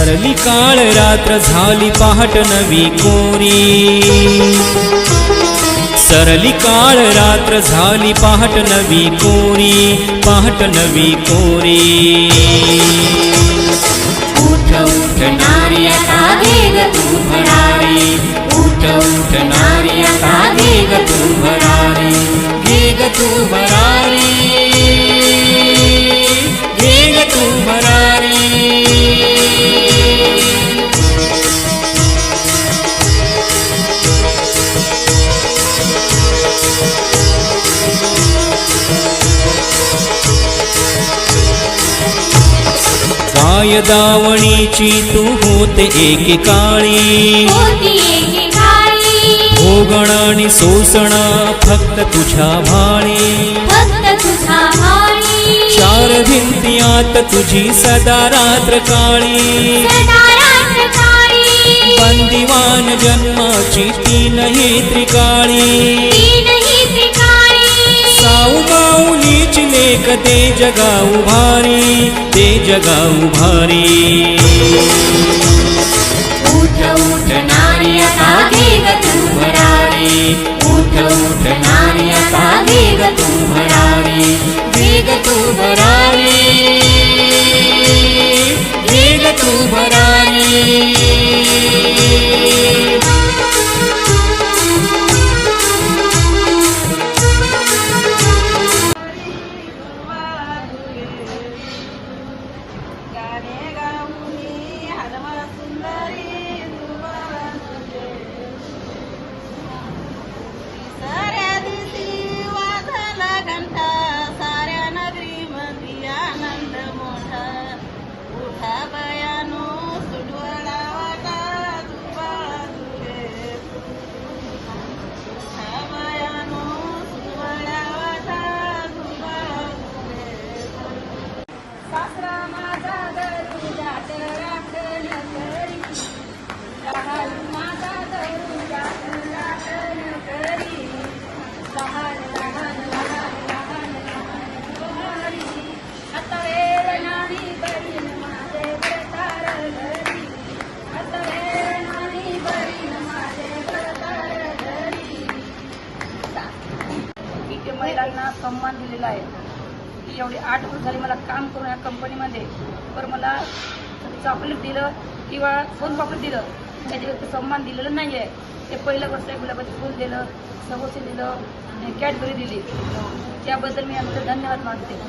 सरली काळ रात्र झाली पहाट नवी कोरी, सरली काळ रात्र झाली पहाट नवी कोरी, पहाट नवी कोरी। उठ उठ नारी आता वेग तू भरारी, उठ उठ नारी आता वेग तू भरारी, वेग तू भरारी, वेग तू भरारी। काय दावणीची तू होते एकेकाळी, भोगण आणि सोसण फक्त तुझ्या भाळी, चार भिंतीयात तुझी सदा रात्र काळी, बंदिवान जन्माची तीनही त्रिकाळी, साऊ माऊलीची लेख ते जगाऊ भारी, ते जगाऊ भारी। उठ उठ नारी आता वेग तू भरारी, उठ उठ नारी आता वेग तू भरारी, वेग तू भरारी, वेग तू भरारी। महिलांना सन्मान दिलेला आहे। एवढी 8 वर्ष झाली मला काम करून या कंपनीमध्ये, पण मला चॉकलेट दिलं किंवा सोनपापडी दिलं, त्याच्यावर सन्मान दिलेला नाही आहे। ते पहिलं वर्ष गुलाबाचं फूल दिलं, समोसे दिलं, कॅडबरी दिली, त्याबद्दल मी आमचं धन्यवाद मानते।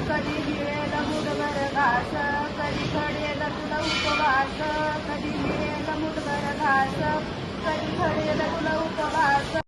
कधी मिळेल मुठभर घास, कधी घडेल तुला उपवास, कधी मिळेल मुठभर घास, कधी घडेल